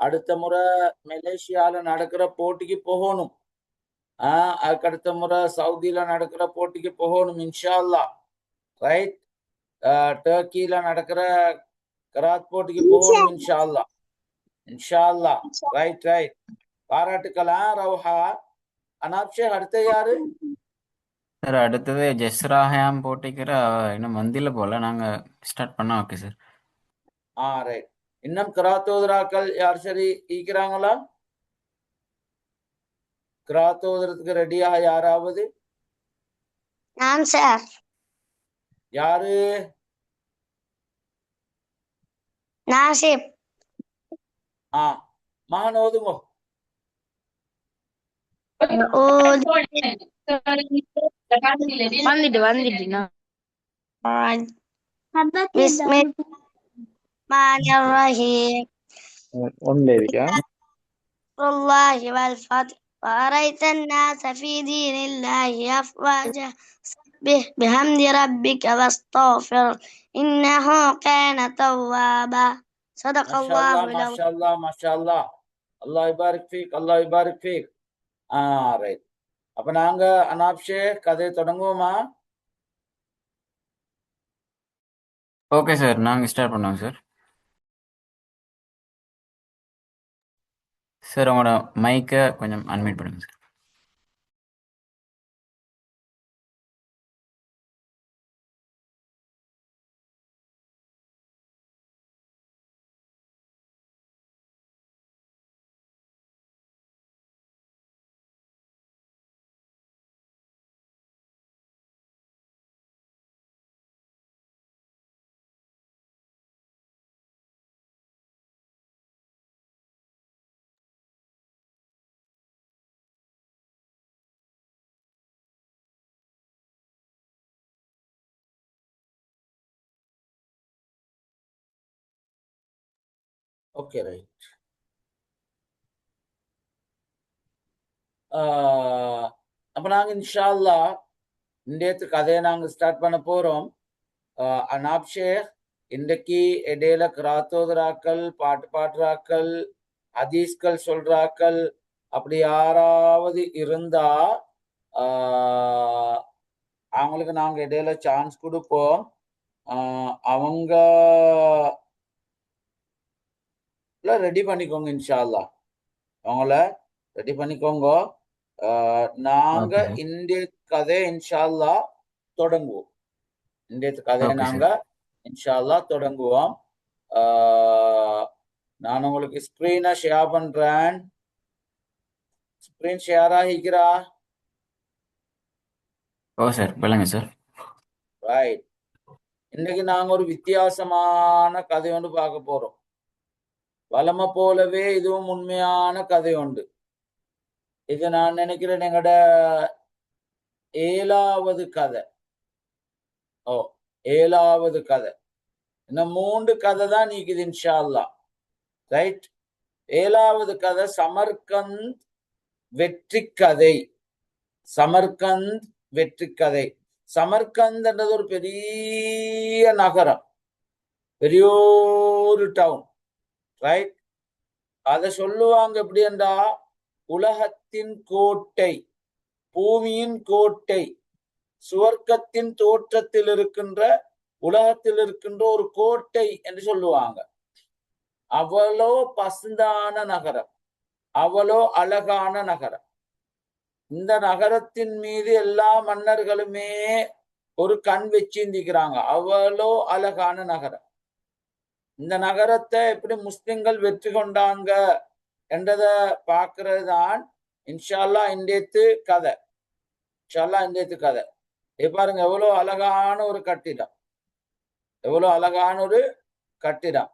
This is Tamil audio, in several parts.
அடுத்த முறை மலேசியால நடக்கிற போட்டிக்கு போகணும். அதுக்கு அடுத்த முறை சவுதியில நடக்கிற போட்டிக்கு போகணும் இன்ஷா அல்லாஹ். ரைட். டர்க்கியில நடக்கிற கராத் போட்டிக்கு போகணும் இன்ஷா அல்லாஹ். இன்ஷா அல்லாஹ். Right right. பாராட்டுக்கலாம் ரவுஹா. அனாப்ஷே அடுத்த யாரு? சார் அடுத்தது ஜெஸ்ராஹாம் போட்டிக்கிற இன்னும் வந்தில போல நாங்கள் ஸ்டார்ட் பண்ணோம். Okay sir. ரைட். இன்னும் கிராத்தோதராக்கள் யார் சரி ஈக்கிறாங்களா? கிராத்தோதரத்துக்கு ரெடியாக யாராவது? நான் சார். யாரு? நாசிப். மகன் ஓதுங்கோ. வந்துட்டு Bismillahirrahmanirrahim. والله والفتح وأريت الناس في دين الله أفواجا سبح بحمد ربك واستغفر إنه كان توابا صدق الله ما شاء الله ما شاء الله. அல்லாஹ் இபாரிக் ஃபீக், அல்லாஹ் இபாரிக் ஃபீக். ரைட். அப்ப நாங்க அனாப்ஷே கதை தொடங்குவோமா? ஓகே சார், நாங்கள் ஸ்டார்ட் பண்ணுவோம் சார். சார் உங்களோட மைக்கை கொஞ்சம் அன்மியூட் பண்ணுங்க சார். Okay right. அப்ப நாங்க இன்ஷா அல்லாஹ் இன்றைய கதையை நாங்க ஸ்டார்ட் பண்ண போறோம். அனாப்ஷே இன்றைக்கு இடையில கிராத்தோதராக்கள், பாட்டு பாடுறாக்கள், ஹதீஸ்கள் சொல்றாக்கள் அப்படி யாராவது இருந்தா அவங்களுக்கு நாங்க இடையில சான்ஸ் கொடுப்போம். அவங்க ரெடி பண்ணிக்கோங்க இன்ஷா அல்லாஹ். அவங்கள ரெடி பண்ணிக்கோங்க. நாங்க இந்திய கதை இன்ஷா அல்லாஹ் தொடங்குவோம். இந்திய கதையை நாங்க இன்ஷா அல்லாஹ் தொடங்குவோம். நான் உங்களுக்கு ஸ்கிரீனை ஷேர் பண்றேன். ஸ்கிரீன் ஷேர் ஆகிக்கிறா? ஓ சார், சொல்லுங்க சார். ரைட். இன்னைக்கு நாங்க ஒரு வித்தியாசமான கதை ஒன்று பார்க்க போறோம். வளமை போலவே இதுவும் உண்மையான கதை உண்டு. இது நான் நினைக்கிறேன் எங்கட 7வது கதை. 7வது கதை. இன்னும் 3 கதை தான் நீக்குது இன்ஷா அல்லாஹ். ரைட். 7வது கதை சமர்கந்த் வெற்றி கதை. சமர்கந்த் வெற்றி கதை. சமர்கந்த் என்றது ஒரு பெரிய நகரம், பெரிய ஒரு டவுன். ரைட். அதை சொல்லுவாங்க எப்படி என்றா உலகத்தின் கோட்டை, பூமியின் கோட்டை, சுவர்க்கத்தின் தோற்றத்தில் இருக்கின்ற, உலகத்தில் இருக்கின்ற ஒரு கோட்டை என்று சொல்லுவாங்க. அவ்வளோ பசுந்தான நகரம், அவ்வளோ அழகான நகரம். இந்த நகரத்தின் மீது எல்லா மன்னர்களுமே ஒரு கண் வச்சிருந்திக்கிறாங்க. அவ்வளோ அழகான நகரம். இந்த நகரத்தை எப்படி முஸ்லிம்கள் வெற்றி கொண்டாங்க என்றதை பார்க்கறது தான் இன்ஷா அல்லாஹ் இன்றைய கதை. இன்ஷா அல்லாஹ் இன்றைய கதை. பாருங்க எவ்வளவு அழகான ஒரு கட்டிடம், எவ்வளவு அழகான ஒரு கட்டிடம்.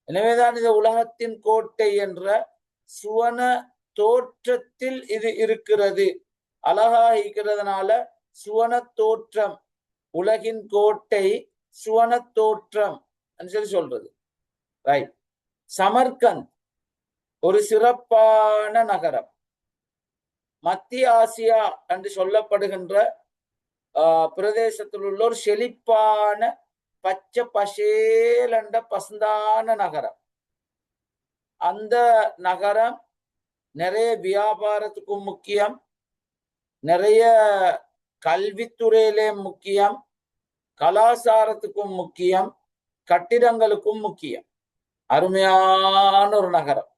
எனவேதான் இது உலகத்தின் கோட்டை என்ற சுவன தோற்றத்தில் இது இருக்கிறது. அழகா இருக்கிறதுனால சுவன தோற்றம், உலகின் கோட்டை சுவன தோற்றம் சொல்லி சொல்றது. ரைட். சமர்கந்த் ஒரு சிறப்பான நகரம். மத்திய ஆசியா என்று சொல்லப்படுகின்ற பிரதேசத்தில் உள்ள ஒரு செழிப்பான பச்சை பசேல் என்ற பசுந்தான நகரம். அந்த நகரம் நிறைய வியாபாரத்துக்கும் முக்கியம், நிறைய கல்வித்துறையிலே முக்கியம், கலாச்சாரத்துக்கும் முக்கியம், கட்டிடங்களுக்கும் முக்கியம். அருமையான ஒரு நகரம்.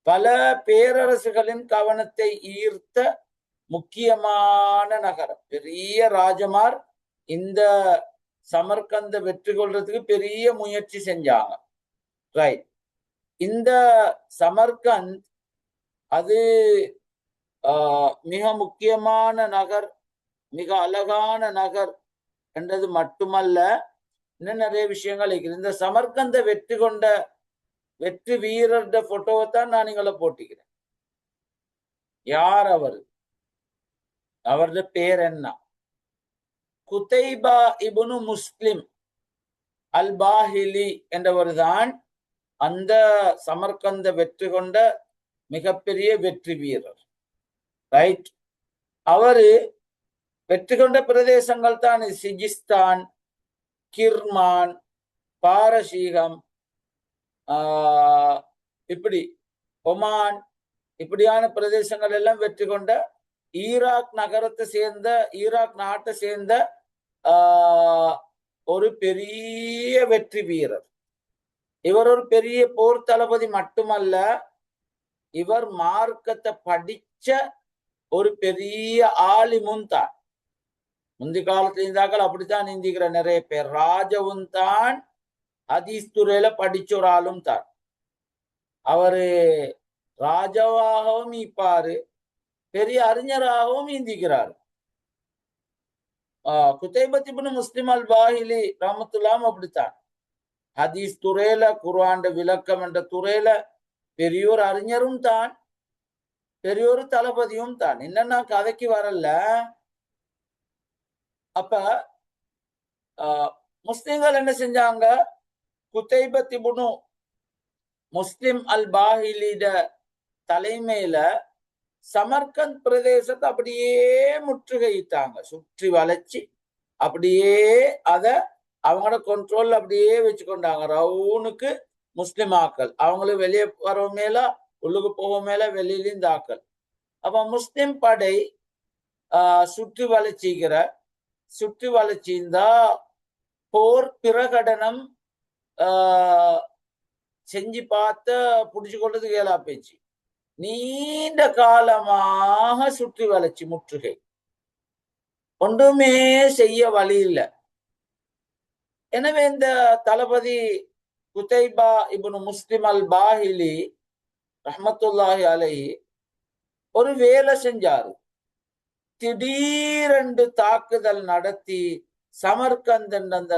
பல பேரரசுகளின் கவனத்தை ஈர்த்த முக்கியமான நகரம். பெரிய ராஜமார் இந்த சமர்கந்த வெற்றி கொள்றதுக்கு பெரிய முயற்சி செஞ்சாங்க. ரைட். இந்த சமர்கந்த் அது மிக முக்கியமான நகர், மிக அழகான நகர் என்றது மட்டுமல்ல, இன்னும் நிறைய விஷயங்கள் இருக்குது. இந்த சமர்கந்த வெற்றி கொண்ட வெற்றி வீரர்ட போட்டோவை தான் நான் நீங்கள போட்டிக்கிறேன். யார் அவர்? அவரது பேர் என்ன? குதைபா இப்னு முஸ்லிம் அல் பாஹிலி என்றவர் தான் அந்த சமர்கந்த வெற்றி கொண்ட மிகப்பெரிய வெற்றி வீரர். ரைட். அவரு வெற்றி கொண்ட பிரதேசங்கள் தான் சிஜிஸ்தான், கிர்மான், பாரசீகம், இப்படி ஒமான், இப்படியான பிரதேசங்கள் எல்லாம் வெற்றி கொண்ட ஈராக் நகரத்தை சேர்ந்த, ஈராக் நாட்டை சேர்ந்த ஒரு பெரிய வெற்றி வீரர். இவர் ஒரு பெரிய போர் தளபதி மட்டுமல்ல, இவர் மார்க்கத்தை படிச்ச ஒரு பெரிய ஆலிமும் தான். முந்தி காலத்துல இருந்தாக்கள் அப்படித்தான் இந்திக்கிற நிறைய பேர். ராஜவும் தான், ஹதீஸ் துறையில படிச்ச ஒரு ஆளும் தான். அவரு ராஜாவாகவும் இப்பாரு, பெரிய அறிஞராகவும் இந்திக்கிறார். குதைபத் இப்னு முஸ்லிம் அல் பாஹிலி ரஹ்மத்துல்லாஹி அப்படித்தான். ஹதீஸ் துறையில, குர்ஆன் விளக்கம் என்ற துறையில பெரியோர் அறிஞரும் தான், பெரியோரு தளபதியும் தான். என்னன்னா கதைக்கு வரல. அப்ப முஸ்லிம்கள் என்ன செஞ்சாங்க? குதைபத் இப்னு முஸ்லிம் அல் பாஹிலிட தலைமையில சமர்கந்த் பிரதேசத்தை அப்படியே முற்றுகையிட்டாங்க. சுற்றி வளைச்சு அப்படியே அத அவங்களோட கண்ட்ரோல் அப்படியே வச்சுக்கொண்டாங்க. ரவுனுக்கு முஸ்லிம் ஆக்கள், அவங்களும் வெளியே வர மேல, உள்ளுக்கு போக மேல, வெளியிலும் தாக்கல். அப்ப முஸ்லிம் படை சுற்றி வளைச்சிருந்தா போர் பிரகடனம் செஞ்சு பார்த்த புடிச்சு கொண்டது கேளா பேச்சு. நீண்ட காலமாக சுற்றி வளைச்சி முற்றுகை, ஒன்றுமே செய்ய வழி இல்லை. எனவே இந்த தளபதி குதைபா இப்னு முஸ்லிம் அல் பாஹிலி ரஹ்மத்துல்லாஹி அலைஹி ஒரு வேலை செஞ்சாரு. திடீரென்று தாக்குதல் நடத்தி சமர்கந்த் அந்த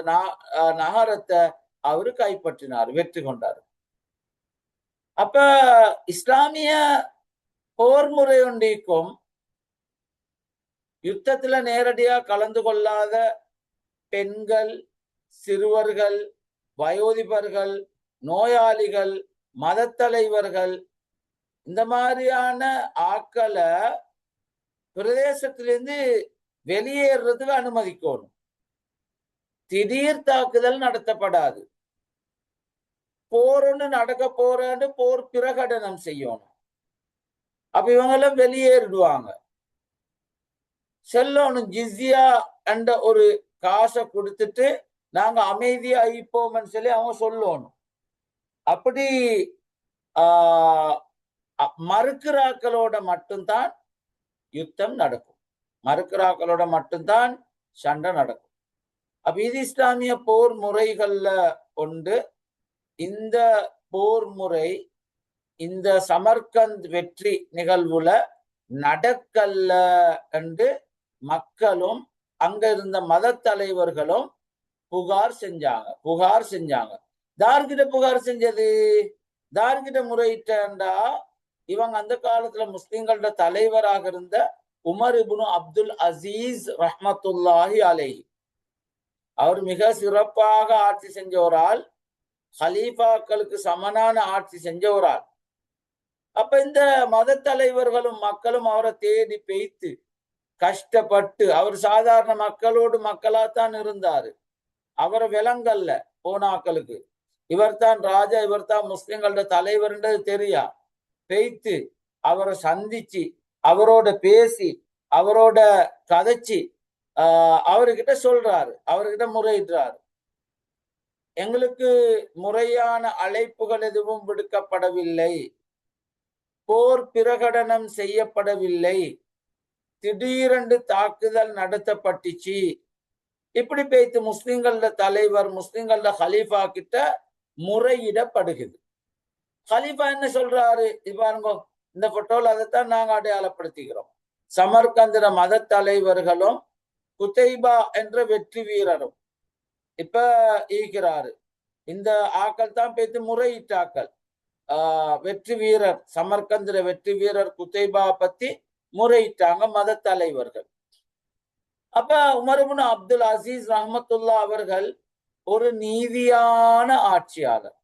நகரத்தை அவரு கைப்பற்றினார், வெற்றி கொண்டார். அப்ப இஸ்லாமிய போர் முறை ஒன்றிக்கும் யுத்தத்துல நேரடியா கலந்து கொள்ளாத பெண்கள், சிறுவர்கள், வயோதிபர்கள், நோயாளிகள், மத தலைவர்கள், இந்த மாதிரியான ஆக்களை பிரதேசத்திலிருந்து வெளியேறதுக்கு அனுமதிக்கணும். திடீர் தாக்குதல் நடத்தப்படாது. போர் ஒன்று நடக்க போறன்னு போர் பிரகடனம் செய்யணும். அப்ப இவங்கெல்லாம் வெளியேறிடுவாங்க. செல்லணும், ஜிஸ்யா என்ற ஒரு காசை கொடுத்துட்டு நாங்க அமைதியா ஐப்போம்னு சொல்லி அவங்க சொல்லணும். அப்படி மறுக்கிறாக்களோட மட்டும்தான் யுத்தம் நடக்கும், மறுக்கிறாக்களோட மட்டும்தான் சண்டை நடக்கும். அப்ப இது இஸ்லாமிய போர் முறைகள்ல ஒன்று. இந்த போர் முறை இந்த சமர்கந்த் வெற்றி நிகழ்வுல நடக்கல்ல என்று மக்களும் அங்க இருந்த மத தலைவர்களும் புகார் செஞ்சாங்க. தார்கிட்ட புகார் செஞ்சது, தார்கிட்ட முறையிட்டா இவங்க அந்த காலத்துல முஸ்லிம்களோட தலைவராக இருந்த உமர் இப்னு அப்துல் அசீஸ் ரஹ்மத்துல்லாஹி அலைஹி, அவர் மிக சிறப்பாக ஆட்சி செஞ்ச ஒரு ஆள், ஹலீஃபாக்களுக்கு சமனான ஆட்சி செஞ்ச ஒரு ஆள். அப்ப இந்த மத தலைவர்களும் மக்களும் அவரை தேடி பெய்த்து கஷ்டப்பட்டு, அவர் சாதாரண மக்களோடு மக்களாத்தான் இருந்தாரு, அவரை விலங்கல்ல போனாக்களுக்கு. இவர்தான் ராஜா, இவர்தான் முஸ்லிம்களோட தலைவர்ன்றது தெரியா பெய்த்து அவரை சந்திச்சு அவரோட பேசி அவரோட கதைச்சு அவர்கிட்ட சொல்றாரு, அவர்கிட்ட முறையிடுறாரு. எங்களுக்கு முறையான அழைப்புகள் எதுவும் விடுக்கப்படவில்லை, போர் பிரகடனம் செய்யப்படவில்லை, திடீரென்று தாக்குதல் நடத்தப்பட்டுச்சு. இப்படி பேய்த்து முஸ்லிம்கள தலைவர் முஸ்லிம்கள ஹலீஃபா கிட்ட முறையிடப்படுகிறது. ஹலீஃபா என்ன சொல்றாரு? பாருங்க, இந்த போட்டோல அதைத்தான் நாங்க அடையாளப்படுத்திக்கிறோம். சமர்கந்திர மத தலைவர்களும் குதைபா என்ற வெற்றி வீரரும் இப்ப ஈக்கிறாரு. இந்த ஆக்கள் தான் பேத்து முறையிட்டாக்கள். வெற்றி வீரர் சமர்கந்திர வெற்றி வீரர் குதைபா பத்தி முறையிட்டாங்க மத தலைவர்கள். அப்ப உமர் இப்னு அப்துல் அசீஸ் ரஹ்மத்துல்லா அவர்கள் ஒரு நீதியான ஆட்சியாளர்.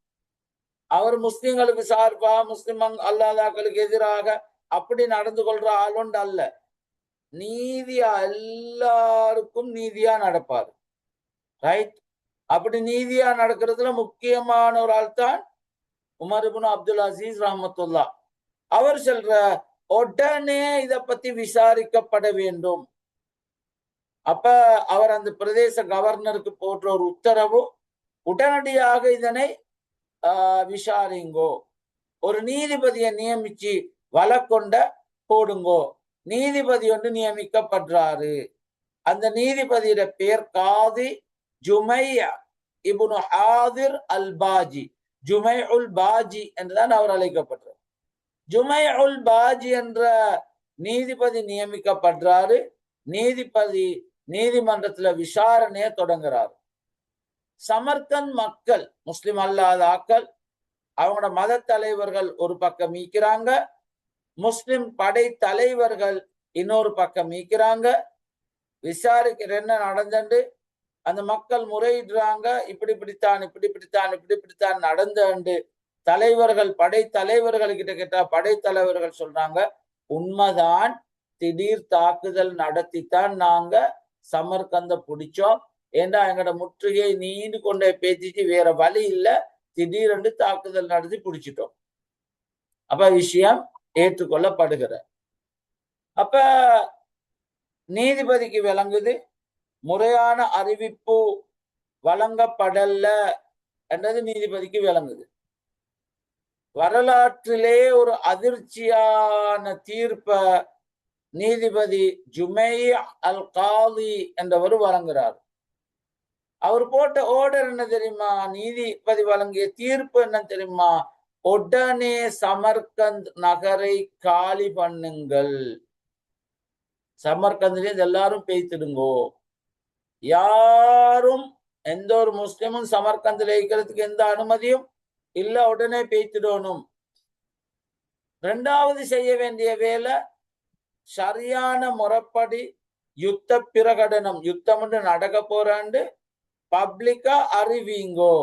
அவர் முஸ்லிம்களுக்கு சார்பா முஸ்லிம் அல்லாதாக்களுக்கு எதிராக அப்படி நடந்து கொள்ற ஆளுண்டு அல்ல. நீதியா எல்லாருக்கும் நீதியா நடப்பாரு. ரைட்? அப்படி நீதியா நடக்கிறதுல முக்கியமான ஒரு ஆள் தான் உமர் இப்னு அப்துல் அசீஸ் ரஹ்மத்துல்லா. அவர் சொல்ற உடனே இத பத்தி விசாரிக்கப்பட வேண்டும். அப்ப அவர் அந்த பிரதேச கவர்னருக்கு போன்ற ஒரு உத்தரவு, உடனடியாக இதனை விசாரிங்கோ, ஒரு நீதிபதியை நியமிச்சு வழக்கொண்ட போடுங்கோ. நீதிபதி ஒன்று நியமிக்கப்படுறாரு. அந்த நீதிபதியோட பேர் காதி ஜுமையா இப்னு ஹாதிர் அல் பாஜி, ஜுமை உல் பாஜி என்றுதான் அவர் அழைக்கப்படுறார். ஜுமை உல் பாஜி என்ற நீதிபதி நியமிக்கப்படுறாரு. நீதிபதி நீதிமன்றத்துல விசாரணையை தொடங்குறாரு. சமர்கந்த் மக்கள் முஸ்லிம் அல்லாத ஆக்கள் அவங்களோட மத தலைவர்கள் ஒரு பக்கம் மீக்கிறாங்க, முஸ்லிம் படை தலைவர்கள் இன்னொரு பக்கம் மீக்கிறாங்க. விசாரிக்கிற என்ன நடந்து அந்த மக்கள் முறையிடுறாங்க. இப்படித்தான் நடந்து தலைவர்கள் படை தலைவர்கள் கிட்ட கேட்டா படை தலைவர்கள் சொல்றாங்க, உண்மைதான், திடீர் தாக்குதல் நடத்தித்தான் நாங்க சமர்கந்த பிடிச்சோம். ஏண்டா எங்கட முற்றுகையை நீண்டு கொண்டே பேசிச்சு, வேற வழி இல்ல, திடீரென்று தாக்குதல் நடத்தி பிடிச்சிட்டோம். அப்ப விஷயம் ஏற்றுக்கொள்ளப்படுகிற. அப்ப நீதிபதிக்கு விளங்குது முறையான அறிவிப்பு வழங்கப்படல என்றது நீதிபதிக்கு விளங்குது. வரலாற்றிலே ஒரு அதிர்ச்சியான தீர்ப்ப நீதிபதி ஜுமை அல் காதி என்றவர் வழங்குறார். அவர் போட்ட ஆர்டர் என்ன தெரியுமா? நீதிபதி வழங்கிய தீர்ப்பு என்ன தெரியுமா? உடனே சமர்கந்த் நகரை காலி பண்ணுங்கள், சமர்கந்திலே எல்லாரும் பேய்த்திடுங்கோ, யாரும் எந்த ஒரு முஸ்லிமும் சமர்கந்தில் இருக்கிறதுக்கு எந்த அனுமதியும் இல்ல, உடனே பேய்த்திடணும். இரண்டாவது செய்ய வேண்டிய வேலை, சரியான முறைப்படி யுத்த பிரகடனம், யுத்தம் நடக்க போறாண்டு பப்ளிக்கா அறிவிங்கோ,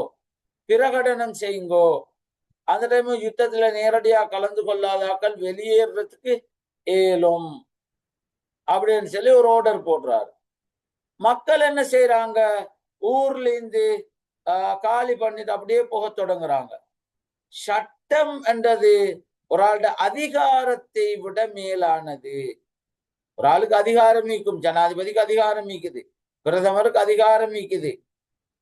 பிரகடனம் செய்யுங்கோ. அந்த டைம் யுத்தத்துல நேரடியா கலந்து கொள்ளாதாக்கள் வெளியேறதுக்கு ஏலும் அப்படின்னு சொல்லி ஒரு ஆர்டர் போடுறாரு. மக்கள் என்ன செய்யறாங்க? ஊர்ல இருந்து காலி பண்ணிட்டு அப்படியே போக தொடங்குறாங்க. சட்டம் என்றது ஒரு ஆளுடைய அதிகாரத்தை விட மேலானது. ஒரு ஆளுக்கு அதிகாரம் மீக்கும், ஜனாதிபதிக்கு அதிகாரம் மீக்குது, பிரதமருக்கு அதிகாரம் மீக்குது,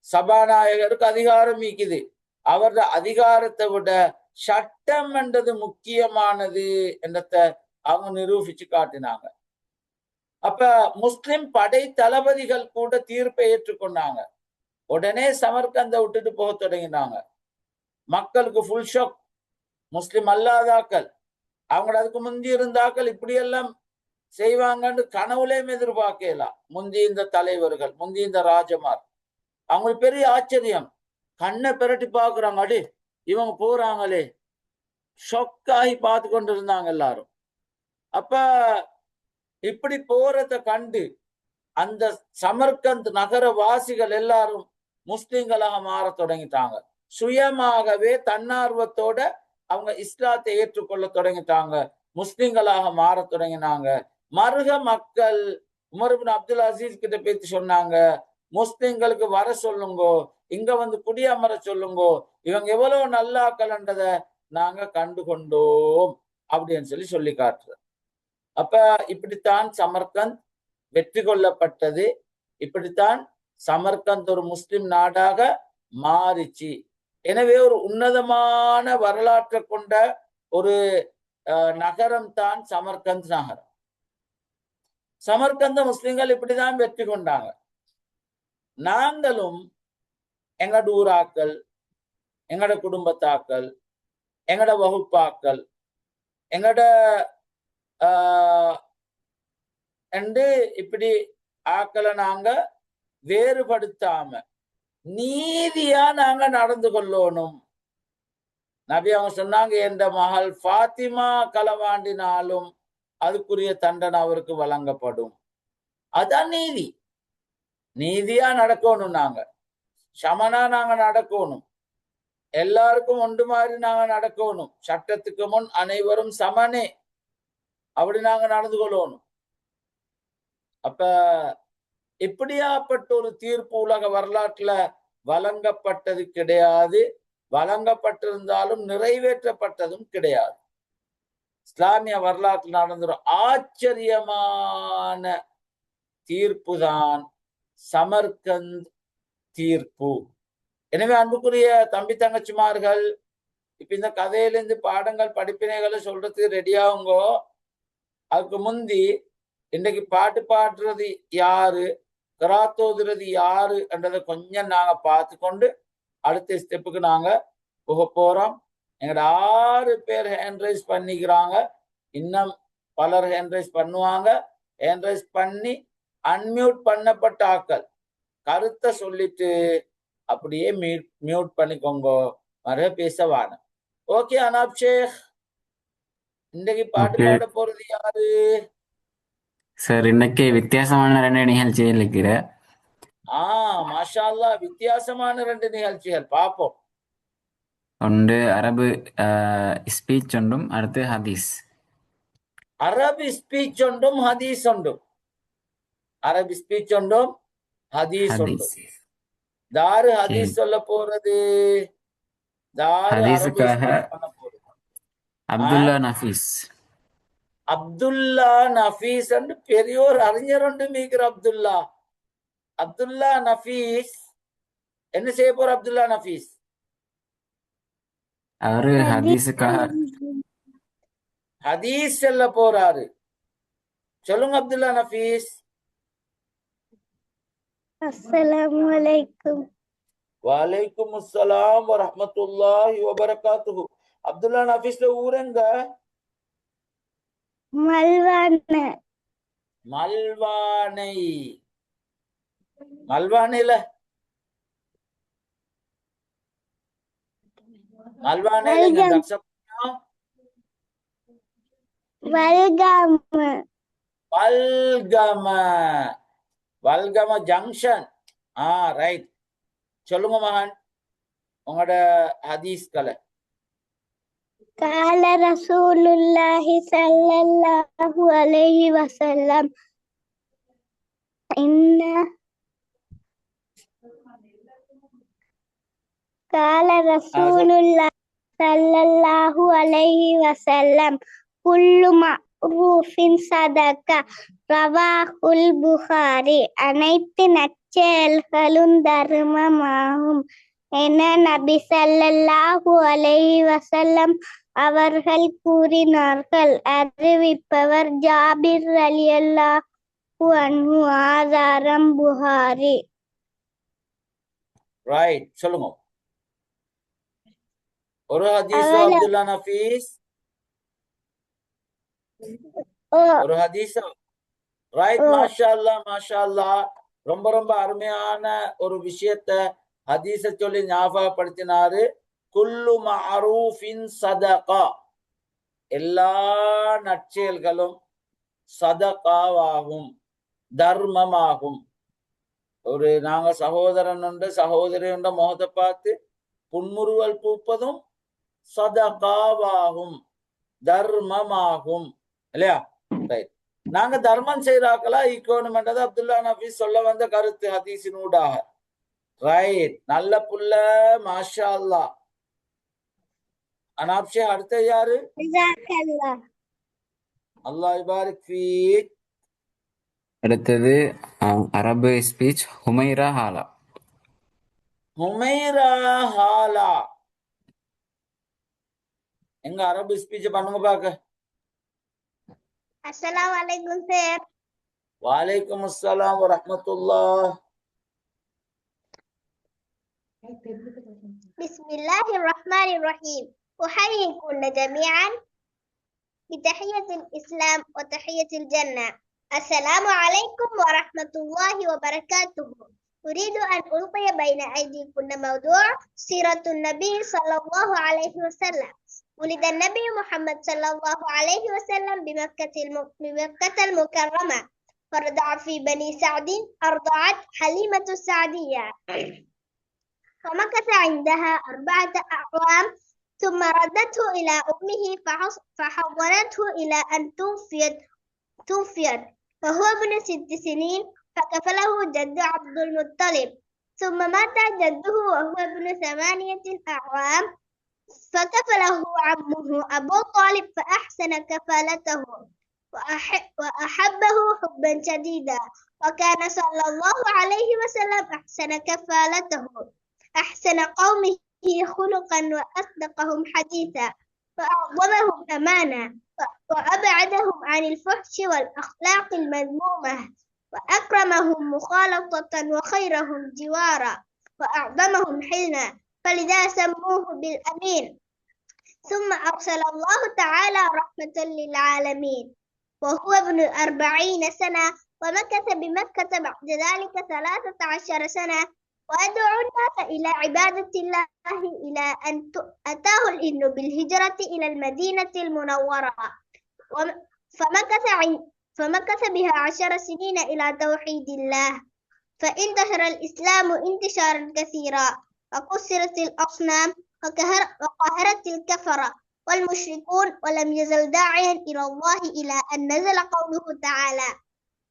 சபாநாயகருக்கு அதிகாரம் மீக்குது. அவருடைய அதிகாரத்தை விட சட்டம் என்றது முக்கியமானது என்றத அவங்க நிரூபிச்சு காட்டினாங்க. அப்ப முஸ்லிம் படை தளபதிகள் கூட தீர்ப்பை ஏற்றுக்கொண்டாங்க. உடனே சமர்கந்த விட்டுட்டு போக தொடங்கினாங்க. மக்களுக்கு ஃபுல் ஷாக். முஸ்லிம் அல்லாதாக்கள் அவங்க அதுக்கு முந்தி இருந்தாக்கள் இப்படியெல்லாம் செய்வாங்கன்னு கனவுலையும் எதிர்பார்க்கலாம். முந்தி இந்த தலைவர்கள், முந்தி இந்த ராஜமார், அவங்களுக்கு பெரிய ஆச்சரியம். கண்ணை பிரட்டி பாக்குறாங்க, அடி இவங்க போறாங்களே, ஷொக்காகி பார்த்து கொண்டு இருந்தாங்க எல்லாரும். அப்ப இப்படி போறத கண்டு அந்த சமர்கந்த் நகர வாசிகள் எல்லாரும் முஸ்லிம்களாக மாற தொடங்கிட்டாங்க. சுயமாகவே தன்னார்வத்தோட அவங்க இஸ்லாத்தை ஏற்றுக்கொள்ள தொடங்கிட்டாங்க, முஸ்லிம்களாக மாற தொடங்கினாங்க. மருக மக்கள் உமர் இப்னு அப்துல் அசீஸ் கிட்ட பேசி சொன்னாங்க, முஸ்லிம்களுக்கு வர சொல்லுங்கோ, இங்க வந்து குடியமர சொல்லுங்கோ, இவங்க எவ்வளவு நல்லாக்கலன்றத நாங்க கண்டு கொண்டோம் அப்படின்னு சொல்லி காட்டுற. அப்ப இப்படித்தான் சமர்கந்த் வெற்றி கொள்ளப்பட்டது. இப்படித்தான் சமர்கந்த் ஒரு முஸ்லிம் நாடாக மாறிச்சு. எனவே ஒரு உன்னதமான வரலாற்றை கொண்ட ஒரு நகரம் தான் சமர்கந்த் நகரம். சமர்கந்த முஸ்லிம்கள் இப்படிதான் வெற்றி கொண்டாங்க. நாங்களும் எங்கட ஊராக்கள், எங்கட குடும்பத்தாக்கள், எங்கட வகுப்பாக்கள், எங்கட என்று இப்படி ஆக்களை நாங்க வேறுபடுத்தாம நீதியா நாங்க நடந்து கொள்ளணும். நபி அவங்க சொன்னாங்க, என்ற மகள் ஃபாத்திமா களவாண்டினாலும் அதுக்குரிய தண்டனை அவருக்கு வழங்கப்படும். அதான் நீதி. நீதியா நடக்கணும். நாங்க சமனா நாங்க நடக்கணும். எல்லாருக்கும் ஒன்று மாதிரி நாங்க நடக்கணும். சட்டத்துக்கு முன் அனைவரும் சமனே, அப்படி நாங்க நடந்து கொள்ளணும். அப்ப இப்படியாப்பட்ட ஒரு தீர்ப்பு உலக வரலாற்றுல வழங்கப்பட்டது கிடையாது. வழங்கப்பட்டிருந்தாலும் நிறைவேற்றப்பட்டதும் கிடையாது. இஸ்லாமிய வரலாற்றில் நடந்த ஆச்சரியமான தீர்ப்பு தான் சமர்கந்த் தீர்ப்பு. எனவே அன்புக்குரிய தம்பி தங்கச்சிமார்கள், இப்ப இந்த கதையிலிருந்து பாடங்கள் படிப்பினைகளை சொல்றதுக்கு ரெடியாகுங்கோ. அதுக்கு முந்தி இன்றைக்கு பாட்டு பாடுறது யாரு, கராத்தோதுறது யாரு என்றதை கொஞ்சம் நாங்க பார்த்து கொண்டு அடுத்த ஸ்டெப்புக்கு நாங்க போக போறோம். எங்கட 6 பேர் ஹேண்ட் ரைஸ் பண்ணிக்கிறாங்க. இன்னும் பலர் ஹேண்ட் ரைஸ் பண்ணுவாங்க. ஹேண்ட் ரைஸ் பண்ணி அன்மியூட் பண்ணப்பட்ட ஆக்கள் கருத்தை சொல்லிட்டு அப்படியே மியூட் பண்ணிக்கோங்க. மறு பேசவான. ஓகே அனாப் ஷேக், இன்றைக்கு பாட்டு பாட போறது யாரு சார்? இன்னைக்கு வித்தியாசமான 2 நிகழ்ச்சிகள் இருக்கிற. மாஷா அல்லாஹ், வித்தியாசமான 2 நிகழ்ச்சிகள் பார்ப்போம். ஒன்று அரபு ஸ்பீச் ஒன்றும், அடுத்து ஹதீஸ். அரபி ஸ்பீச் ஒன்றும் ஹதீஸ் ஒன்றும். அரபி ஸ்பீச் ஒன்றும் ஹதீஸ் ஒன்றும். தாரு ஹதீஸ் சொல்ல போறது, தாரு ஹதீஸுக்காக அப்துல்லா நஃபீஸ். அப்துல்லா நஃபீஸ் என்று பெரியோர் அறிஞர் ஒன்று மீக்கிற அப்துல்லா நஃபீஸ் என்ன செய்ய போற? அப்துல்லா நஃபீஸ் அவரு ஹதீஸுக்காக ஹதீஸ் சொல்ல போறாரு. சொல்லுங்க அப்துல்லா நஃபீஸ். அஸ்ஸலாமு அலைக்கும். வலைக்கும் அஸ்ஸலாம் வரஹ்மத்துல்லாஹி வபரகாத்துஹு. அப்துல்லா நஃபீஸ்ல ஊரெங்க? மல்வானை. மல்வானையில வல்கம ஜங்ஷன். ரைட். சொல்லுங்க மகன் உங்களோட ஹதீஸ் கலை. قال رسول الله صلى الله عليه وسلم قال رسول الله صلى الله عليه وسلم كل معروف صدقة. ரவாஹுல் புகாரி. அனைத்து நற்செயல்களும் தர்மமாகும் என நபி ஸல்லல்லாஹு அலைஹி வஸல்லம் அவர்கள் கூறினார்கள். அறிவிப்பவர் ஜாபிர் ரலியல்லாஹு அன்ஹு. ஆதாரம் புகாரி. ரைட். சொல்லுங்க ஒரு ஹதீஸ் அப்துல்லா நஃபீஸ். ஒரு ஹதீஸ். ரைட். மாஷா அல்லாஹ், மாஷா அல்லாஹ். ரொம்ப ரொம்ப அருமையான ஒரு விஷயத்த ஹதீஸ சொல்லி ஞாபகப்படுத்தினாரு. குல்லு மஅரூஃபின் சதகா. எல்லா நற்செயல்களும் சதகாவாகும், தர்மமாகும். ஒரு நாங்க சகோதரன் உண்டு சகோதரி உண்ட முகத்தை பார்த்து புன்முறுவல் பூப்பதும் சதகாவாகும், தர்மமாகும். இல்லையா? ரைட். நாங்க தர்மம் செய்யறாக்களா ஈக்கோணுமென்றதை அப்துல்லா நஃபீஸ் சொல்ல வந்த கருத்து ஹதீஸின் ஊடாக. ரைட், நல்ல புள்ள, மாஷா அல்லா. அனாப்ஷே அடுத்த யாரு? ஜஸாக்கல்லாஹ். அல்லாஹ் இபாரிக் ஃபீக். அடுத்தது அரபு ஸ்பீச் ஹுமைரா ஹாலா. ஹுமைரா ஹாலா. எங்க அரபு ஸ்பீச் பண்ணுங்க பாக்க. அஸ்ஸலாமு சார். வலைக்கும் அஸ்ஸலாம் வரஹ்மத்துல்லாஹ். பிஸ்மில்லாஹிர் ரஹ்மானிர் ரஹீம். أحييكم جميعا بتحية الإسلام وتحية الجنة. السلام عليكم ورحمة الله وبركاته. أريد أن ألقي بين أيديكم موضوع سيرة النبي صلى الله عليه وسلم. ولد النبي محمد صلى الله عليه وسلم بمكة المكرمة، فرضع في بني سعد، أرضعت حليمة السعدية، فمكث عندها 4 أعوام، ثم ردته إلى أمه فحضنته إلى أن توفيت وهو ابن 6 سنين، فكفله جد عبد المطلب، ثم مات جده وهو ابن 8 أعوام، فكفله عمه أبو طالب فأحسن كفالته وأحبه حبا شديدا، وكان صلى الله عليه وسلم أحسن كفالته، أحسن قومه خلقا وأصدقهم حديثا، وأعظمهم أمانة، وأبعدهم عن الفحش والأخلاق المذمومة، وأكرمهم مخالطة وخيرهم جوارا، وأعظمهم حلما، فلذا سموه بالأمين. ثم أرسل الله تعالى رحمة للعالمين، وهو ابن 40 سنة، ومكث بمكة بعد ذلك 13 سنة، ويدعو الناس إلى عبادة الله إلى أن أتاه الإذن بالهجرة إلى المدينة المنورة، فمكث بها 10 سنين إلى توحيد الله، فانتشر الإسلام انتشارا كثيرا، وكسرت الأصنام وقهرت الكفرة والمشركون، ولم يزل داعيا إلى الله إلى أن نزل قوله تعالى: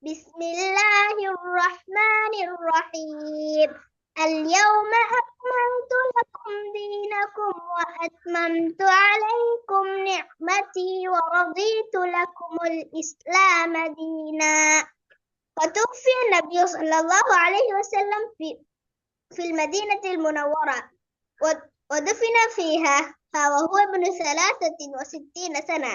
بسم الله الرحمن الرحيم. اليوم أكملت لكم دينكم وأتممت عليكم نعمتي ورضيت لكم الإسلام دينا. وتوفي النبي صلى الله عليه وسلم في المدينة المنورة، ودفن فيها وهو ابن 63 سنة.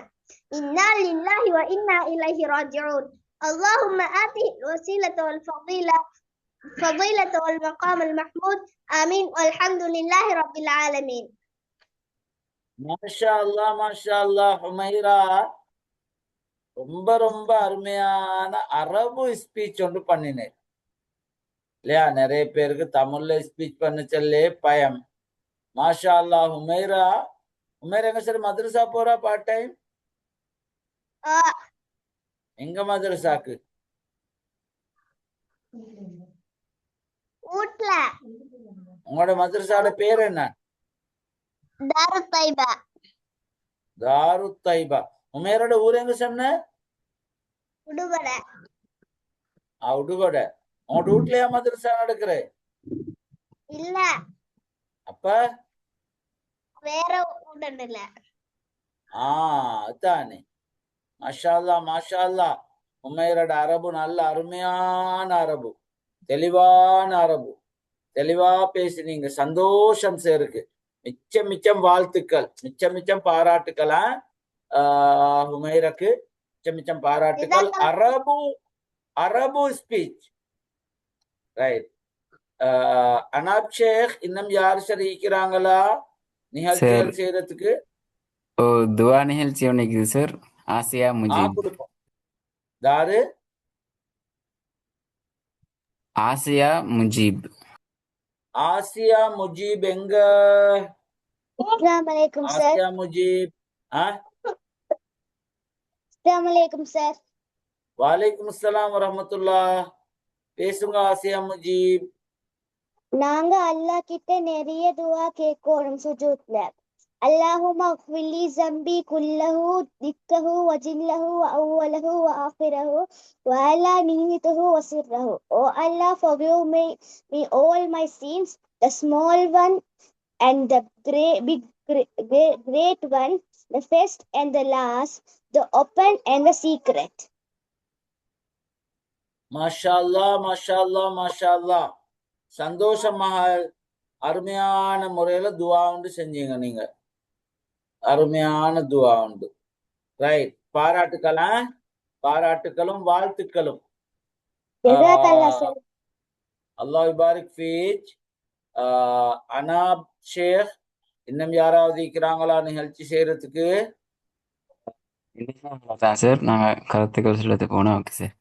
إنا لله وإنا إليه راجعون. اللهم آته الوسيلة والفضيلة والمقام المحمود. آمين والحمد لله رب العالمين. மாஷா அல்லா, மாஷா அல்லா. ஹுமைரா ரொம்ப ரொம்ப அருமையான அரபு ஸ்பீச் ஒன்று பண்ணினேன் இல்லையா? நிறைய பேருக்கு தமிழ்ல ஸ்பீச் பண்ணச்சல்லே பயம். மாஷா அல்லா. ஹுமைரா எங்க சார் மதரசா போறா? பார்ட் டைம் எங்க மதரசாக்கு? வீட்ல. உங்களோட மதரசாவோட பேர் என்ன? தாருத் தைபா. தாருத் தைபா. உமேரோட ஊர் எங்க சொன்ன? உடுபடை. உடுபடை. உங்களோட வீட்லயா மதரசா நடக்குற? இல்ல. அப்ப வேற உடனே. அதானே. மாஷா அல்லா, மாஷா அல்லா. உமேரோட அரபு நல்ல அருமையான அரபு, தெளிவான அரபு. தெளிவா பேசினீங்க, சந்தோஷம் சேருக்கு. மிச்சம் மிச்சம் வாழ்த்துக்கள், மிச்சம் மிச்சம் பாராட்டுக்களா ஹுமைரக்கு. மிச்சம் மிச்சம் பாராட்டுக்கள். அரபு ஸ்பீச் ரைட். அனாப் ஷேக், இன்னும் யார் சரி இருக்கிறாங்களா நிகழ்ச்சிகள் செய்யறதுக்கு? துவா நிகழ்ச்சி ஒன்று இருக்குது சார். ஆசியா முஜீப். கொடுப்போம். தாரு ஆசியா முஜீப். ஆசியா முஜீப் எங்க? அஸ்ஸலாமு அலைக்கும் சார். ஆசியா முஜீப். அஸ்ஸலாமு அலைக்கும் சார். வலைக்கும் அஸ்ஸலாம் வரஹ்மத்துல்லாஹ். பேசுங்க ஆசியா முஜீப். நாங்க அல்லாஹ் கிட்ட நிறைய துவா கேட்கணும் சுஜூத்ல. اللهم اغفر لي ذنبي كله دكه وجله وأوله وآخره وعلانيته وسره. Oh Allah, forgive me all my sins, the small one and the great one, the first and the last, the open and the secret. மாஷா மாஷா சந்தோஷமாக அருமையான முறையில துவா உண்டு செஞ்சீங்க. நீங்க அருமையான துவா உண்டு. ரைட், பாராட்டுக்களும் வாழ்த்துக்களும். ஜஸாக்கல்லாஹ் சார். அல்லாஹ் பாரிக் ஃபீக். அனாப் ஷேக், இன்னும் யாராவது இருக்கிறாங்களா நிகழ்ச்சி செய்யறதுக்கு? அதான் சார் நாங்கள் கருத்துக்கள் செலுத்த போனோம். Okay sir.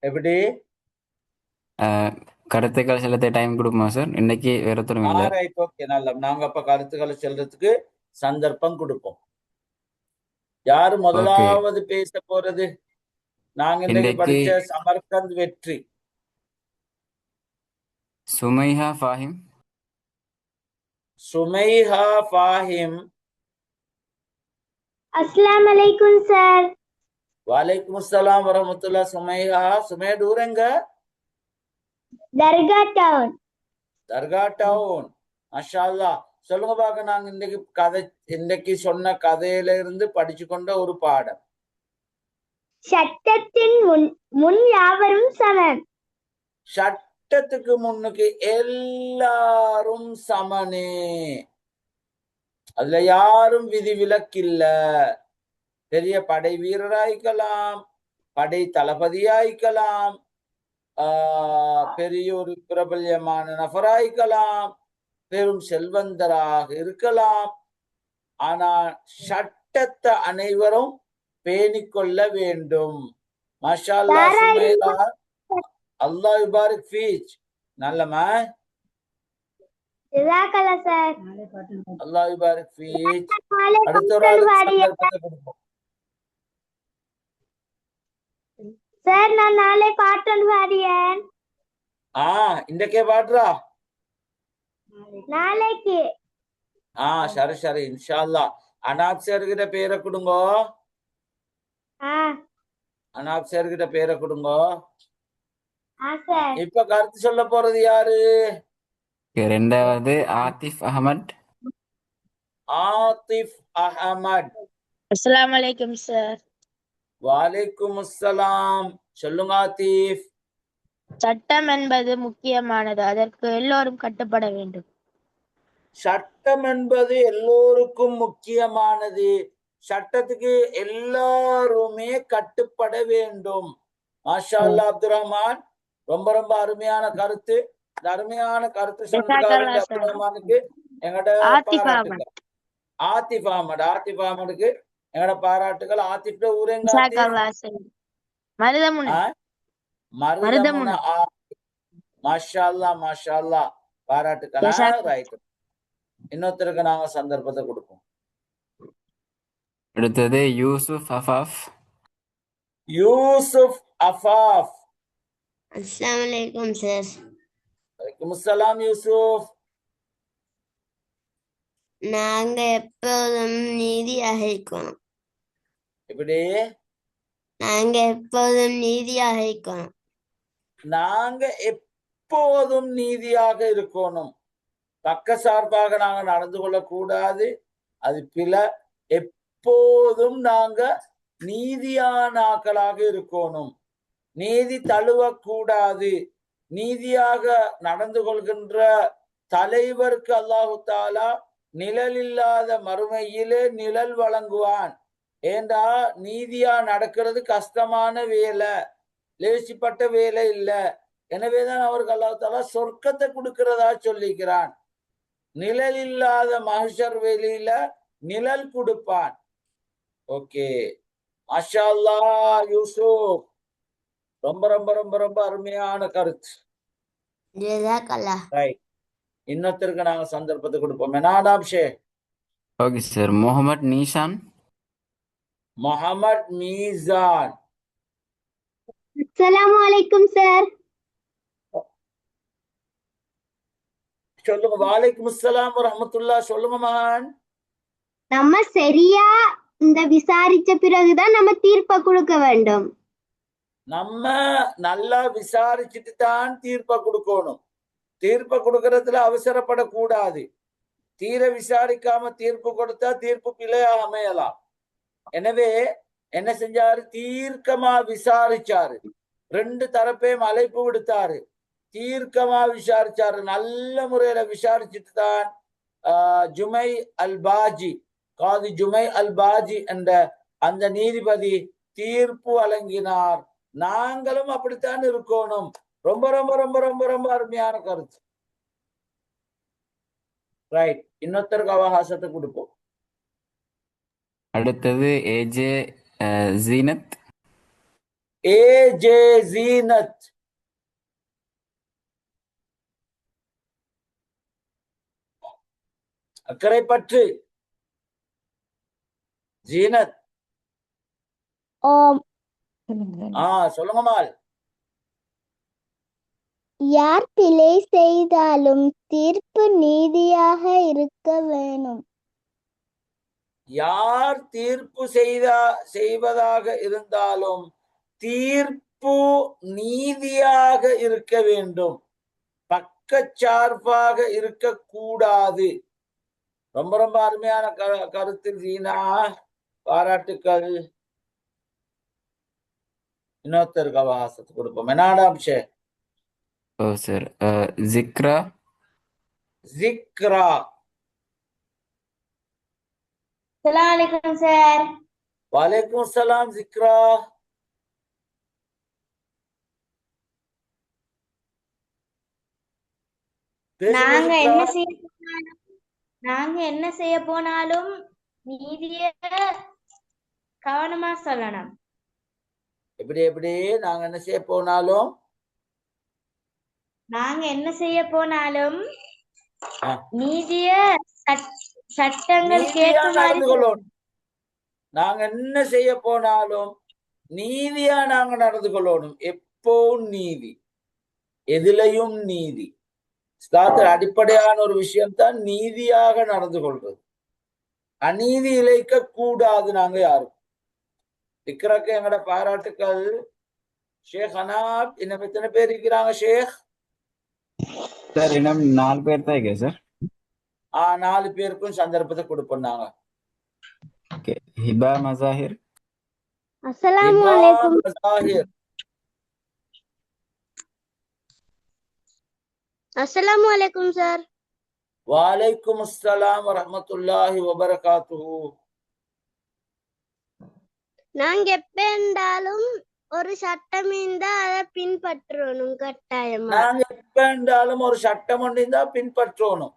எப்படி கருத்துக்கள் செலுத்த டைம் கொடுக்குமா சார்? இன்னைக்கு வேற ஒருத்தரும் இல்லை. ரைட், ஓகே, நல்ல. நாங்க அப்ப கருத்துக்களை சொல்றதுக்கு சந்தர்ப்பம் கொடுப்போம். யாரு முதலாவது பேச போறது? நாங்க இன்னைக்கு இன்றைக்கு படிச்ச சமர்கந்த் வெற்றி. சுமைஹா ஃபாஹிம். சுமைஹா ஃபாஹிம். அஸ்ஸலாமு அலைக்கும் சார். வலைக்கும் அஸ்ஸலாம் வரஹ்மத்துல்லாஹ். சுமையா ஊர் எங்க? தர்கா டவுன். தர்கா டவுன். மாஷா அல்லாஹ். சொல்லுங்க பாக்க. நாங்க இன்னைக்கு சொன்ன கதையில இருந்து படிச்சு கொண்ட ஒரு பாடம். சட்டத்தின் முன் யாவரும் சமம். சட்டத்துக்கு முன்னுக்கு எல்லாரும் சமனே. அதுல யாரும் விதிவிலக்கில்ல. பெரிய படை வீரராய்க்கலாம், படை தளபதியாய்க்கலாம், பெரிய ஒரு பிரபல்யமான நபராய்க்கலாம், பெரும் செல்வந்தராக இருக்கலாம். ஆனா சட்டத்தை அனைவரும் பேணிக்கொள்ள வேண்டும். மாஷா அல்லாஹ். சுமைதா, அல்லாஹ் பாரிக் ஃபீக். நல்லமா. ஜஸாக்கல்லாஹ் சார். அல்லாஹ் பாரிக் ஃபீக். அடுத்த ஒரு ஆளுக்கு சந்தர்ப்பத்தை கொடுப்போம். சார், நான் நாளை பாட்டன் பாடியேன். இன்றைக்கே பாடுறா? நாளைக்கு. சரி இன்ஷா அல்லாஹ். அனாப் சார்கிட்ட பேரை கொடுங்கோ. அனாப் சார்கிட்ட பேரை கொடுங்கோ. இப்ப கருத்து சொல்ல போறது யாரு? ரெண்டாவது ஆத்திஃப் அஹமத். ஆத்திஃப் அஹமத். அஸ்ஸலாமு அலைக்கும் சார். வலைக்கும் அஸ்ஸலாம். சொல்லுங்க ஆத்திஃப். சட்டம் என்பது முக்கியமானது, அதற்கு எல்லோரும் கட்டுப்பட வேண்டும். சட்டம் என்பது எல்லோருக்கும் முக்கியமானது, சட்டத்துக்கு எல்லாருமே கட்டுப்பட வேண்டும். மாஷா அல்லாஹ். அப்துல் ரஹ்மான், ரொம்ப ரொம்ப அருமையான கருத்து. இந்த அருமையான கருத்து சொன்னதுக்காக அப்துல் ரஹ்மானுக்கு எங்கட பாராட்டுகள். ஆத்திஃப் அஹமதுக்கு எங்கட பாராட்டுகள். ஆத்திஃப் ஊர் எங்க? மருதமுனை. மாஷா அல்லாஹ் பாராட்டுகள். ரைட். இன்னொருத்தருக்கு நாங்க சந்தர்ப்பத்தை கொடுப்போம். அடுத்தது யூசுப் அஃபாஃப். அஸ்ஸலாமு அலைக்கும் சார். வலைக்கும் அஸ்ஸலாம் யூசுப். நாங்க எப்போதும் நீதியாக இருக்கணும். எப்படி? நாங்க எப்போதும் நீதியாக இருக்கணும். நாங்க எப்போதும் நீதியாக இருக்கணும். பக்க சார்பாக நாங்க நடந்து கொள்ளக்கூடாது, அது பிழை. எப்போதும் நாங்க நீதியான ஆக்களாக இருக்கணும். நீதி தழுவக்கூடாது. நீதியாக நடந்து கொள்கின்ற தலைவருக்கு அல்லாஹு தாலா நிழல் இல்லாத மறுமையிலே நிழல் வழங்குவான். ஏண்டா நீதியா நடக்கிறது கஷ்டமான வேலை, லேசிப்பட்ட வேலை இல்லை. எனவேதான் அவருக்கு அல்லாஹு தாலா சொர்க்கத்தை கொடுக்கிறதா சொல்லிக்கிறான். நிழல் இல்லாத மஹ்ஷர் வெளியில நிழல் கொடுப்பான். ஓகே, மாஷா அல்லாஹ் யூசுப். ரொம்ப ரொம்ப ரொம்ப ரொம்ப அருமையான கருத்து. ஜஸாக்கல்லாஹ். ரைட். இன்னொருத்தருக்கு நாங்க சந்தர்ப்பத்தை கொடுப்போம். எனாடாப்ஷே. Okay sir. முகமது நீஷான். முகமது மீசான். அஸ்ஸலாமு அலைக்கும் சார். சொல்லுங்க. வலைக்கும் அஸ்ஸலாம் வரஹ்மத்துல்லாஹ். சொல்லுங்க மகான். நம்ம சரியா இந்த விசாரிச்ச பிறகுதான் நம்ம தீர்ப்பை கொடுக்க வேண்டும். நம்ம நல்லா விசாரிச்சுட்டு தான் தீர்ப்பை கொடுக்கணும். தீர்ப்பை கொடுக்கறதுல அவசரப்படக்கூடாது. தீர விசாரிக்காம தீர்ப்பு கொடுத்தா தீர்ப்பு பிழையாக அமையலாம். எனவே என்ன செஞ்சாரு? தீர்க்கமா விசாரிச்சாரு. 2 தரப்பையும் அழைப்பு விடுத்தாரு. தீர்க்கமா விசாரிச்சாரு. நல்ல முறையில விசாரிச்சுட்டு தான் ஜுமை அல் பாஜி, காதி ஜுமை அல் பாஜி என்ற அந்த நீதிபதி தீர்ப்பு வழங்கினார். நாங்களும் அப்படித்தான் இருக்கணும். ரொம்ப ரொம்ப ரொம்ப ரொம்ப ரொம்ப அருமையான கருத்து. ரைட், இன்னொருத்தருக்கு அவகாசத்தை கொடுப்போம். அடுத்தது ஏஜே ஜீனத். ஏஜே ஜீனத். அக்கறை பற்று. ஜீனத். சொல்லுங்கம்மாள். யார் பிழை செய்தாலும் தீர்ப்பு நீதியாக இருக்க வேணும். யார் தீர்ப்பு செய்வதாக இருந்தாலும் தீர்ப்பு நீதியாக இருக்க வேண்டும். பக்கச்சார்பாக இருக்கக்கூடாது. ரொம்ப ரொம்ப அருமையான கருத்து ஜீனா, பாராட்டுக்கள். இன்னொருத்தருக்கு அவகாசத்தை கொடுப்போம். என்னாடாம்ஷே? ஓ சார், ஜிக்ரா. ஜிக்ரா. அஸ்ஸலாமு அலைக்கும் சார். வலைக்கும் சலாம் ஜிக்ரா. நாங்க என்ன செய்ய போனாலும் நீதிய கவனமா சொல்லணும். எப்படி எப்படி நாங்க என்ன செய்ய போனாலும் நீதிய சட்டங்கள் நீதியா நடந்து கொள்ளணும். நாங்க என்ன செய்ய போனாலும் நீதியா நாங்க நடந்து கொள்ளணும். எப்பவும் நீதி, எதிலையும் நீதி. இஸ்லாத்தில் அடிப்படையான ஒரு விஷயம்தான் நீதியாக நடந்து கொள்றது. அநீதி இழைக்க கூடாது. நாங்க யாரும் இக்கறக்கு எங்கட பாராட்டுக்கள். ஷேக் அனாப், இன்னும் எத்தனை பேர் இருக்கிறாங்க ஷேக்? சார் இன்னும் 4 பேர் தான் இருக்கேன் சார். 4 பேருக்கும் சந்தர்ப்பத்தை கொடுப்போம் நாங்க. ஓகே, ஹிபா மசாஹிர். அஸ்ஸலாமு அலைக்கும். அஸ்ஸலாமு அலைக்கும் சார். வலைக்கும் அஸ்ஸலாம் வரஹ்மத்துல்லாஹி வபரகாத்துஹு. நாங்க எப்ப இருந்தாலும் ஒரு சட்டம் இருந்தா அதை பின்பற்றணும் கட்டாயமா. நாங்க எப்ப இருந்தாலும் ஒரு சட்டம் ஒன்று இருந்தா பின்பற்றணும்.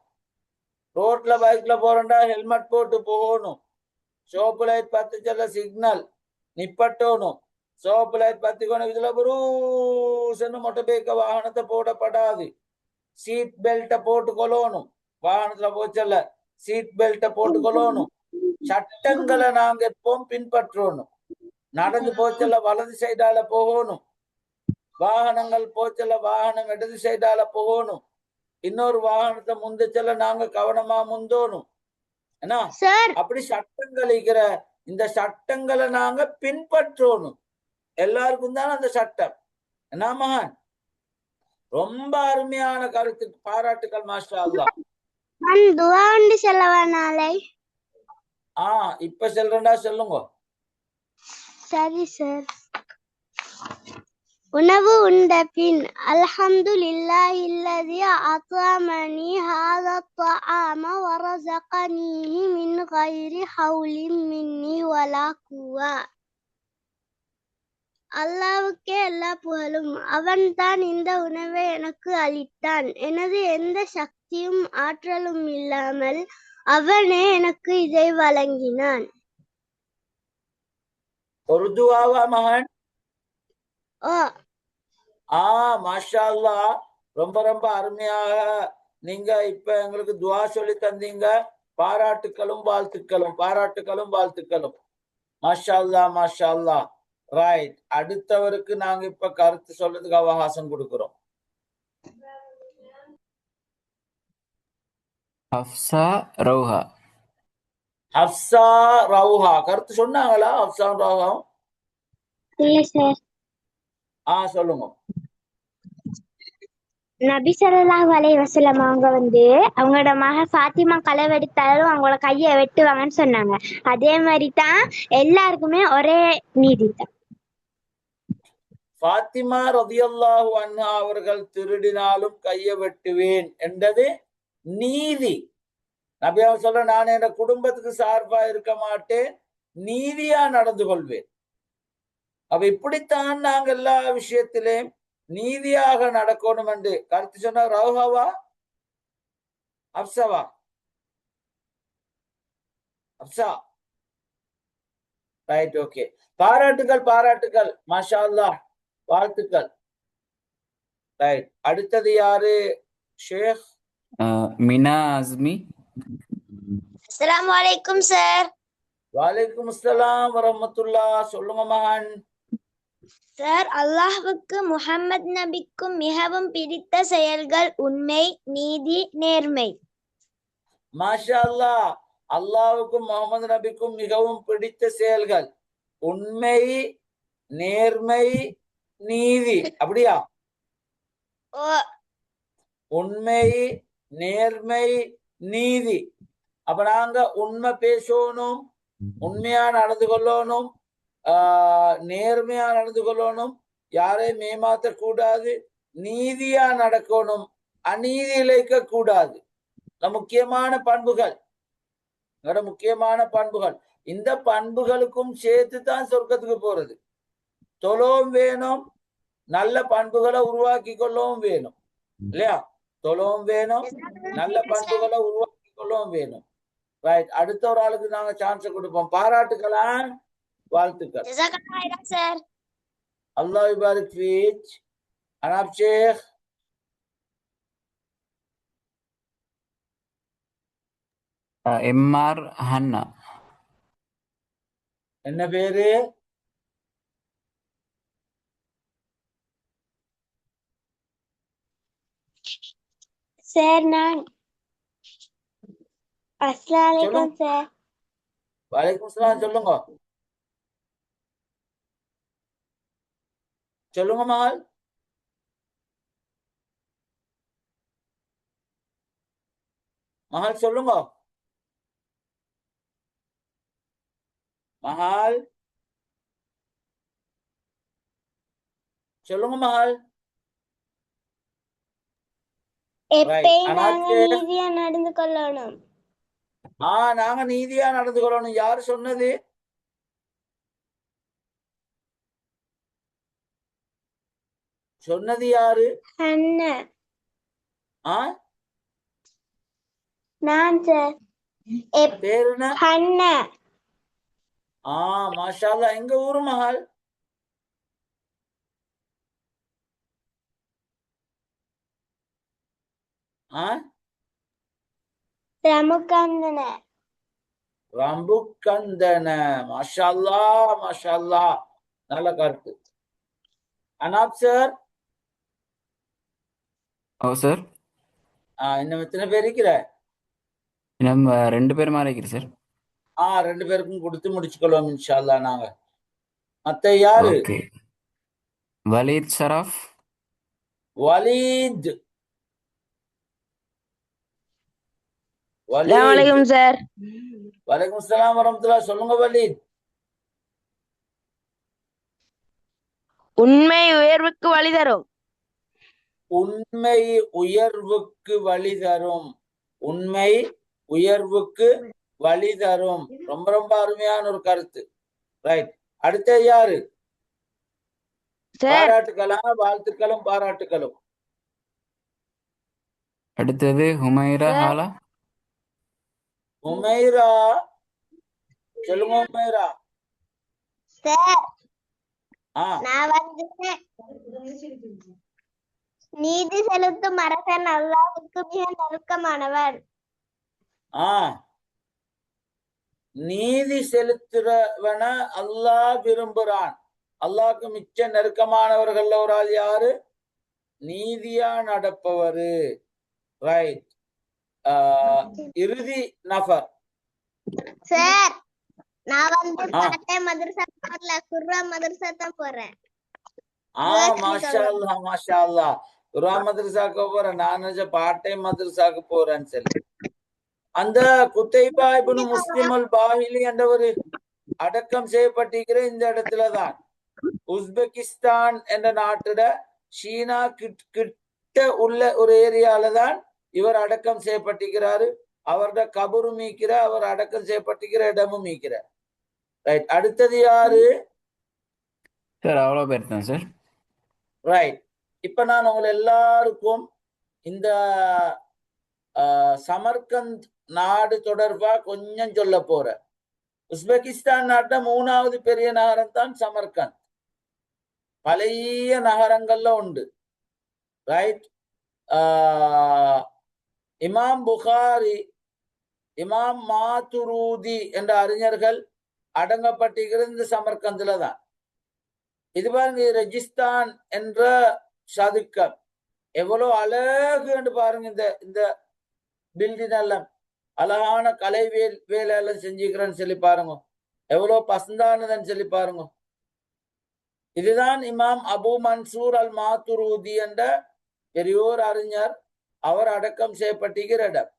ரோட்ல பைக்ல போறோம்டா ஹெல்மெட் போட்டு போகணும். சோப்பு லைட் பத்து செல்ல சிக்னல் நிப்பட்டணும். சோப்பு லைட் பத்திக்கணும். இதுல புரூசன்னு மொட்டை பேக்க வாகனத்தை போடப்படாது. சீட் பெல்ட்டை போட்டு கொள்ளணும். வாகனத்துல போச்சல்ல சீட் பெல்ட்டை போட்டு கொள்ளணும். சட்டங்களை நாங்க எப்பவும் பின்பற்றணும். நடந்து போச்சல்ல வலது சைடால போகணும். வாகனங்கள் போச்சல்ல வாகனம் இடது சைடால போகணும். இன்னொரு வாகனத்தை முந்தச்சல்ல நாங்க கவனமா முந்தோணும். என்ன அப்படி சட்டங்கள் இருக்கிற இந்த சட்டங்களை நாங்க பின்பற்றணும். எல்லாருக்கும் தானே அந்த சட்டம். என்ன மகான்? ரொம்ப அருமையான கருத்துக்கு பாராட்டுக்கள் மாஸ்டர். அல்லாஹ். இப்ப சொல்றேன்டா, சொல்லுங்க. சரி சார். உணவு உண்ட பின் அல்ஹம்துலில்லாஹில்லதி அத்அமனி ஹாதா த்ஆம வரஸகனீஹி மின் கைரி ஹவுலின் மின்னி வலா குவா. அல்லாஹ்வுக்கே எல்லா புகழும். அவன் தான் இந்த உணவை எனக்கு அளித்தான். எனது எந்த சக்தியும் ஆற்றலும் இல்லாமல் அவனே எனக்கு இதை வழங்கினான். ஒரு துஆவா மகன்? மாஷா அல்லாஹ். ரொம்ப ரொம்ப அருமையாக நீங்க இப்ப எங்களுக்கு துஆ சொல்லி தந்தீங்க. பாராட்டுக்களும் வாழ்த்துக்களும், பாராட்டுக்களும் வாழ்த்துக்களும். மாஷா அல்லாஹ், மாஷா அல்லாஹ். ரைட், அடுத்தவருக்கு நாங்க இப்ப கருத்து சொல்றதுக்கு அவகாசம் கொடுக்கிறோம். ஹப்சா ரௌஹா. ஹப்சா ரவுஹா கருத்து சொன்னாங்களா? ஹப்சா ரவுஹா இல்ல சார். சொல்லுங்க. நபி ஸல்லல்லாஹு அலைஹி வஸல்லம் அவங்க அவங்களோட மக ஃபாத்திமா களவெடுத்தாலும் அவங்களோட கையை வெட்டுவாங்கன்னு சொன்னாங்க. அதே மாதிரி தான் எல்லாருக்குமே ஒரே நீதி தான். ஃபாத்திமா ரலியல்லாஹு அன்ஹா அவர்கள் திருடினாலும் கையை வெட்டுவேன் என்றது நீதி. நபி அவங்க சொல்ல, நான் என் குடும்பத்துக்கு சார்பா இருக்க மாட்டேன், நீதியா நடந்து கொள்வேன். அப்ப இப்படித்தான் நாங்க எல்லா விஷயத்திலேயும் நீதியாக நடக்கணும் என்று கருத்து சொன்ன ரவுஹாவா அப்சாவா? அப்சா. Right, okay. பாராட்டுகள் பாராட்டுகள், மாஷா அல்லாஹ், வாழ்த்துக்கள். ரைட், அடுத்தது யாரு? ஷேக் மினா அஸ்மி. அஸ்ஸலாமு அலைக்கும் சார். வலைக்கும் அஸ்ஸலாம் வரஹ்மத்துல்லாஹ். சொல்லுங்க மகன். சார், அல்லாஹ்வுக்கு முஹம்மது நபிக்கும் மிகவும் பிடித்த செயல்கள் உண்மை, நீதி, நேர்மை. மாஷா அல்லாஹ். அல்லாஹ்வுக்கும் முகமது நபிக்கும் மிகவும் பிடித்த செயல்கள் உண்மை, நேர்மை, நீதி. அப்படியா? ஓ உண்மை, நேர்மை, நீதி. அப்ப நாங்க உண்மை பேசணும், உண்மையா நடந்து கொள்ளணும், நேர்மையா நடந்து கொள்ளணும், யாரையும் ஏமாத்த கூடாது, நீதியா நடக்கணும், அநீதி இழைக்க கூடாது. முக்கியமான பண்புகள், முக்கியமான பண்புகள். இந்த பண்புகளுக்கும் சேர்த்து தான் சொர்க்கத்துக்கு போறது. தொழவும் வேணும், நல்ல பண்புகளை உருவாக்கி கொள்ளவும் வேணும், இல்லையா? தொழவும் வேணும், நல்ல பண்புகளை உருவாக்கி கொள்ளவும் வேணும். ரைட், அடுத்த ஒரு ஆளுக்கு நாங்க சான்ஸ் கொடுப்போம். பாராட்டுகளா, வாழ்த்துக்கள். சார். அல்லாஹ் யுபாரிக் ஃபீக். அனாப் ஷேக். எம்ஆர் ஹன்னா. என்ன பேரு? சார், நான் அஸ்ஸலாமு அலைக்கும் சார். வலைக்கும் அஸ்ஸலாம். சொல்லுங்க, சொல்லுங்க மகள். மகள் சொல்லுங்க, மகள் சொல்லுங்க மகள். எப்பயும் நாங்க நீதியா நடந்து கொள்ளணும். நாங்க நீதியா நடந்து கொள்ளணும். யாரு சொன்னது? சொன்னது யாரு? அண்ணன். நான் சார். பேரு என்ன? அண்ணன். மாஷா அல்லாஹ். எங்க ஊரு மகள்? ரமுகந்தன. ரம்புக்கந்தன. மாஷா அல்லாஹ், மாஷா அல்லாஹ். நல்ல கருத்து. அனாப் சார். ஓ சார். இன்னும் எத்தனை பேர் இருக்கிற? நம்ம 2 பேர் மாதிரி இருக்கிற சார். 2 பேருக்கும் கொடுத்து முடிச்சுக்கொள்வோம் இன்ஷா அல்லாஹ். நாங்க மத்த யாரு? ஓகே. Walid Sharaf. வலீத். அஸ்ஸலாமு அலைக்கும் சார். வலைக்கும் அஸ்ஸலாம் வரஹ்மத்துல்லாஹ். சொல்லுங்க வலீத். உண்மை உயர்வுக்கு வழி தரும். உண்மை உயர்வுக்கு வழி தரும். உண்மை உயர்வுக்கு வழி தரும். ரொம்ப ரொம்ப அருமையான ஒரு கருத்து. ரைட், அடுத்த யாரு? பாராட்டுக்களும் வாழ்த்துக்களும் பாராட்டுக்களும். அடுத்தது ஹுமைரா ஹாலா. உமைரா. சொல்லுங்க உமைரா. சார், நான் நீதி செலுத்தும் அரசன் அல்லாஹ்வுக்கு மிக நெருக்கமானவன். நீதி செலுத்துறவன அல்லாஹ் விரும்புறான். அல்லாஹ்க்கு மிச்ச நெருக்கமானவர்கள் ஒரு ஆள் யாரு? நீதியா நடப்பவரு. ரைட். இறுதி நபர் சார் நான் வந்து ஆ பாட்டை மதரசா போறல குர்ரா மதரசா தான் போறேன் மாஷா அல்லா மாஷா அல்லா. குர்ஆ மதரசாக்கு போறேன். நான் நினைச்ச பார்ட் டைம் மதரசாக்கு போறேன்னு சொல்லி. அந்த குத்தைபா இப்னு முஸ்லிம் அல் பாஹிலி என்ற ஒரு அடக்கம் செய்யப்பட்டிருக்கிற இந்த இடத்துலதான் உஸ்பெகிஸ்தான் என்ற நாட்டுல சீனா கிட்ட உள்ள ஒரு ஏரியால தான் இவர் அடக்கம் செய்யப்பட்டிருக்கிறாரு. அவரோட கபரும் மீக்கிற, அவர் அடக்கம் செய்யப்பட்டிருக்கிற இடமும் மீக்கிற. ரைட். அடுத்தது யாரு? சார் அவ்வளோ பேர் தான் சார். ரைட். இப்ப நான் உங்களை எல்லாருக்கும் இந்த சமர்கந்த் நாடு தொடர்பா கொஞ்சம் சொல்ல போறேன். உஸ்பெகிஸ்தான் நாட்டை 3வது பெரிய நகரம் தான் சமர்கந்த். பழைய நகரங்கள்ல உண்டு. ரைட். இமாம் புகாரி, இமாம் மாதுரூதி என்ற அறிஞர்கள் அடங்கப்பட்டிருக்கிற இந்த சமர்கந்துல தான். இது பாருங்க, ரெஜிஸ்தான் என்ற சதுக்கம் எவ்வளவு அழகு என்று பாருங்க. இந்த பில்டிங் எல்லாம் அழகான கலை வேலை எல்லாம் செஞ்சுக்கிறேன்னு சொல்லி பாருங்க. எவ்வளவு பசந்தானதுன்னு சொல்லி பாருங்க. இதுதான் இமாம் அபு மன்சூர் அல் மாதுரூதி என்ற பெரியோர் அறிஞர், அவர் அடக்கம் செய்யப்பட்டிருக்கிற இடம்.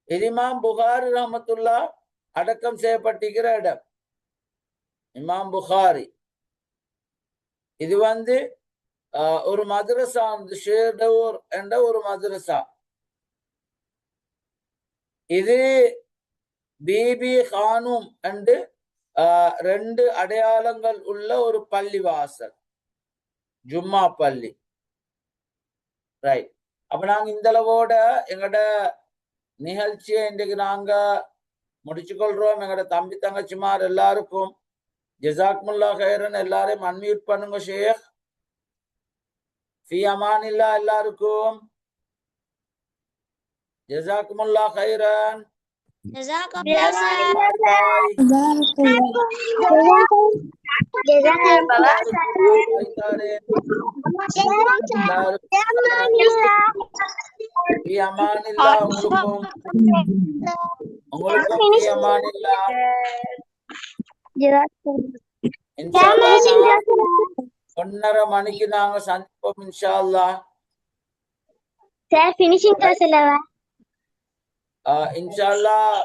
இது இமாம் புகாரி ரஹமத்துல்லா அடக்கம் செய்யப்பட்டிருக்கிற இடம். இமாம் புகாரி இது வந்து ஒரு மதரசா, ஷேர்டோர் என்ற ஒரு மதரசா. இது பிபி ஹானும் என்று 2 அடையாளங்கள் உள்ள ஒரு பள்ளிவாசல், ஜும்மா பள்ளி. ரைட். அப்ப நாங்க இந்த அளவோட எங்கட நிகழ்ச்சியை இன்றைக்கு நாங்க முடிச்சுக்கொள்றோம். எங்கட தம்பி தங்கச்சிமார் எல்லாருக்கும் ஜஸாக்குமுல்லா ஹைரன். எல்லாரையும் அன்மியூட் பண்ணுங்க ஷேக். ஃபி அமானில்லா எல்லாருக்கும். ஜஸாக்குமுல்லா ஹைரன். உங்களுக்கும் ஃபி அமானில்லா. இன்ஷா அல்லாஹ் 1:30 மணிக்கு நாங்க சந்திப்போம் இன்ஷா அல்லாஹ். சார் ஃபினிஷிங் கிளாஸ் இல்லவா? இன்ஷா அல்லாஹ்